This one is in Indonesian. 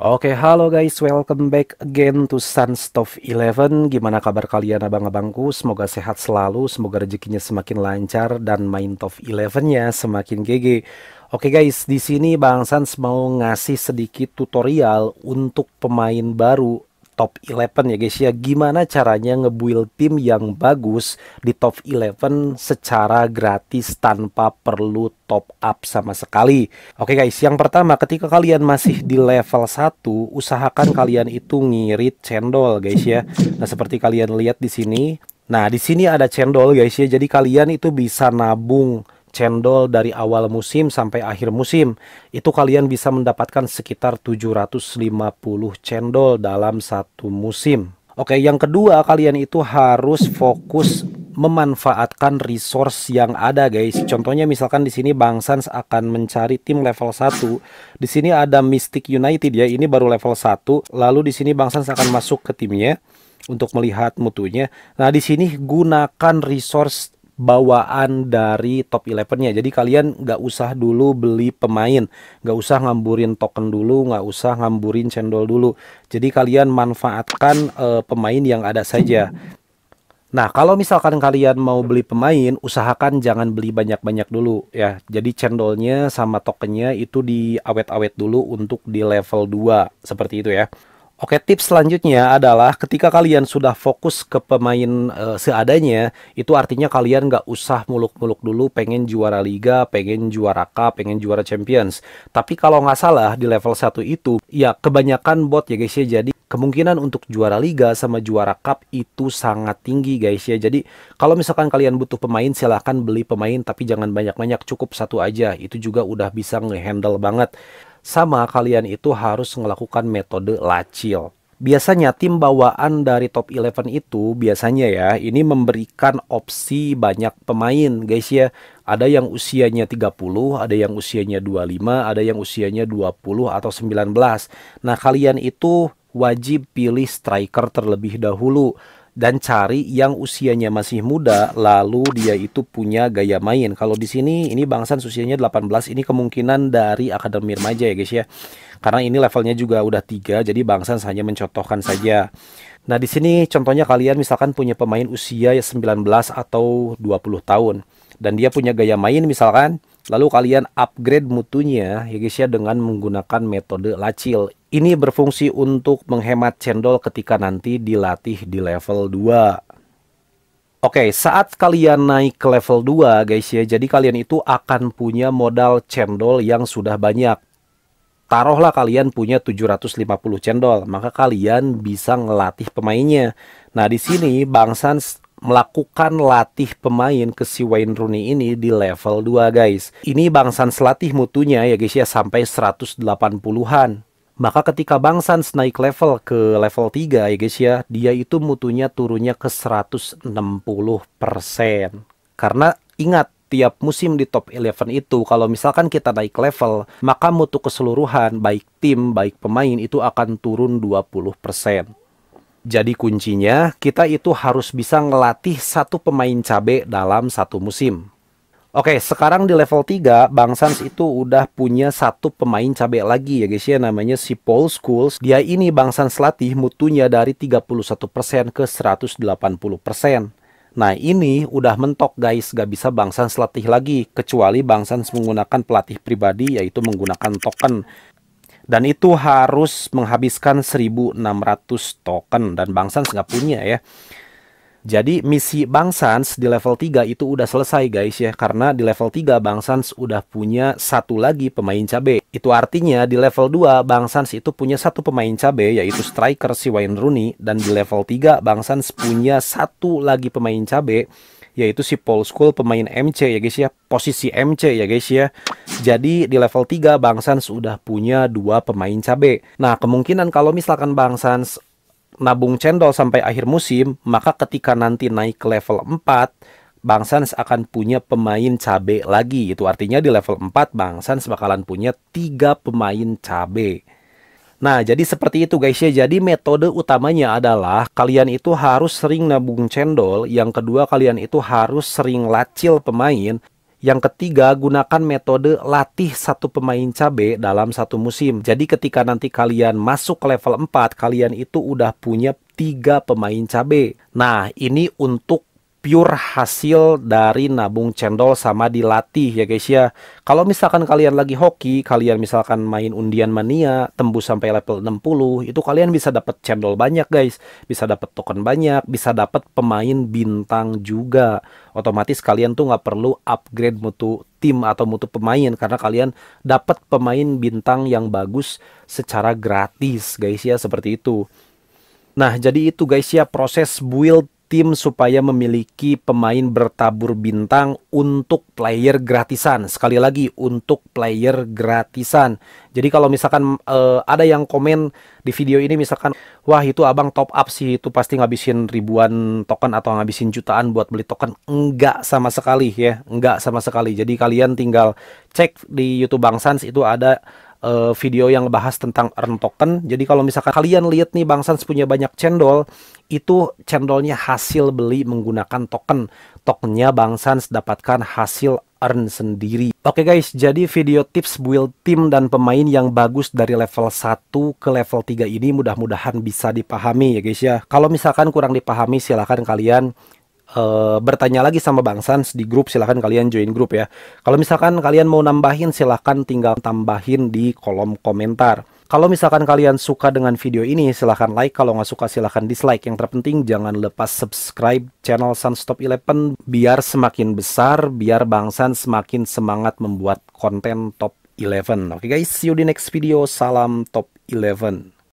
Oke, halo guys, welcome back again to Sunstop 11. Gimana kabar kalian abang-abangku? Semoga sehat selalu, semoga rezekinya semakin lancar dan main top 11-nya semakin GG. Oke guys, di sini Bang Sans mau ngasih sedikit tutorial untuk pemain baru top 11 ya guys ya. Gimana caranya ngebuild tim yang bagus di top 11 secara gratis tanpa perlu top up sama sekali. Oke guys, yang pertama ketika kalian masih di level 1, usahakan kalian itu ngirit cendol guys ya. Nah, seperti kalian lihat di sini. Nah, di sini ada cendol guys ya. Jadi kalian itu bisa nabung cendol dari awal musim sampai akhir musim. Itu kalian bisa mendapatkan sekitar 750 cendol dalam satu musim. Oke, yang kedua kalian itu harus fokus memanfaatkan resource yang ada guys. Contohnya misalkan di sini Bang Sans akan mencari tim level 1. Di sini ada Mystic United ya, ini baru level 1. Lalu di sini Bang Sans akan masuk ke timnya untuk melihat mutunya. Nah, di sini gunakan resource bawaan dari top 11-nya. Jadi kalian nggak usah dulu beli pemain, nggak usah ngamburin token dulu, nggak usah ngamburin cendol dulu. Jadi kalian manfaatkan pemain yang ada saja. Nah, kalau misalkan kalian mau beli pemain, usahakan jangan beli banyak-banyak dulu ya. Jadi cendolnya sama tokennya itu diawet-awet dulu untuk di level 2, seperti itu ya. Oke, tips selanjutnya adalah ketika kalian sudah fokus ke pemain seadanya, itu artinya kalian nggak usah muluk-muluk dulu pengen juara liga, pengen juara cup, pengen juara champions. Tapi kalau nggak salah di level 1 itu, ya kebanyakan bot ya guys ya. Jadi kemungkinan untuk juara liga sama juara cup itu sangat tinggi guys ya. Jadi kalau misalkan kalian butuh pemain, silahkan beli pemain tapi jangan banyak-banyak, cukup satu aja. Itu juga udah bisa ngehandle banget. Sama kalian itu harus melakukan metode lacil. Biasanya tim bawaan dari top 11 itu biasanya ya ini memberikan opsi banyak pemain guys ya. Ada yang usianya 30, ada yang usianya 25, ada yang usianya 20 atau 19. Nah, kalian itu wajib pilih striker terlebih dahulu dan cari yang usianya masih muda, lalu dia itu punya gaya main. Kalau di sini ini Bang Sans usianya 18, ini kemungkinan dari Akademi Remaja ya guys ya. Karena ini levelnya juga udah 3, jadi Bang Sans hanya mencontohkan saja. Nah, di sini contohnya kalian misalkan punya pemain usia 19 atau 20 tahun dan dia punya gaya main misalkan, lalu kalian upgrade mutunya ya guys ya dengan menggunakan metode lacil. Ini berfungsi untuk menghemat cendol ketika nanti dilatih di level 2. Oke, saat kalian naik ke level 2 guys ya, jadi kalian itu akan punya modal cendol yang sudah banyak. Taruhlah kalian punya 750 cendol, maka kalian bisa ngelatih pemainnya. Nah, di sini Bang Sans melakukan latih pemain ke si Wayne Rooney ini di level 2 guys. Ini Bang Sans latih mutunya ya guys ya sampai 180-an. Maka ketika Bang Sans naik level ke level 3 ya guys ya, dia itu mutunya turunnya ke 160%. Karena ingat, tiap musim di top 11 itu kalau misalkan kita naik level, maka mutu keseluruhan baik tim, baik pemain itu akan turun 20%. Jadi kuncinya kita itu harus bisa ngelatih satu pemain cabe dalam satu musim. Oke, sekarang di level 3, Bang Sans itu udah punya satu pemain cabe lagi ya guys ya, namanya si Paul Scholes. Dia ini Bang Sans latih mutunya dari 31% ke 180%. Nah, ini udah mentok guys, gak bisa Bang Sans latih lagi, kecuali Bang Sans menggunakan pelatih pribadi, yaitu menggunakan token. Dan itu harus menghabiskan 1.600 token, dan Bang Sans nggak punya ya. Jadi misi Bang Sans di level 3 itu udah selesai guys ya. Karena di level 3 Bang Sans udah punya satu lagi pemain cabe. Itu artinya di level 2 Bang Sans itu punya satu pemain cabe, yaitu striker si Wayne Rooney. Dan di level 3 Bang Sans punya satu lagi pemain cabe, yaitu si Paul Scholes, pemain MC ya guys ya. Posisi MC ya guys ya. Jadi di level 3 Bang Sans udah punya dua pemain cabe. Nah, kemungkinan kalau misalkan Bang Sans nabung cendol sampai akhir musim, maka ketika nanti naik ke level 4, Bang Sans akan punya pemain cabe lagi. Itu artinya di level 4 Bang Sans bakalan punya 3 pemain cabe. Nah, jadi seperti itu guys ya. Jadi metode utamanya adalah kalian itu harus sering nabung cendol. Yang kedua, kalian itu harus sering lacil pemain. Yang ketiga, gunakan metode latih satu pemain cabe dalam satu musim. Jadi ketika nanti kalian masuk ke level 4, kalian itu udah punya 3 pemain cabe. Nah, ini untuk pure hasil dari nabung cendol sama dilatih ya guys ya. Kalau misalkan kalian lagi hoki, kalian misalkan main undian mania, tembus sampai level 60, itu kalian bisa dapat cendol banyak guys. Bisa dapat token banyak, bisa dapat pemain bintang juga. Otomatis kalian tuh nggak perlu upgrade mutu tim atau mutu pemain karena kalian dapat pemain bintang yang bagus secara gratis guys ya, seperti itu. Nah, jadi itu guys ya proses build tim supaya memiliki pemain bertabur bintang untuk player gratisan. Sekali lagi, untuk player gratisan. Jadi kalau misalkan ada yang komen di video ini misalkan, wah itu abang top up sih, itu pasti ngabisin ribuan token atau ngabisin jutaan buat beli token. Enggak sama sekali ya, enggak sama sekali. Jadi kalian tinggal cek di YouTube Bang Sans, itu ada video yang bahas tentang earn token. Jadi kalau misalkan kalian lihat nih Bang Sans punya banyak cendol, itu cendolnya hasil beli menggunakan token. Tokennya Bang Sans dapatkan hasil earn sendiri. Oke guys, jadi video tips build tim dan pemain yang bagus dari level 1 ke level 3 ini mudah-mudahan bisa dipahami ya guys ya. Kalau misalkan kurang dipahami, silahkan kalian bertanya lagi sama Bang Sans di grup. Silahkan kalian join grup ya. Kalau misalkan kalian mau nambahin, silahkan tinggal tambahin di kolom komentar. Kalau misalkan kalian suka dengan video ini, silahkan like. Kalau nggak suka, silahkan dislike. Yang terpenting jangan lepas subscribe channel Sans Top 11 biar semakin besar, biar Bang Sans semakin semangat membuat konten Top 11. Oke guys, see you di next video. Salam Top 11.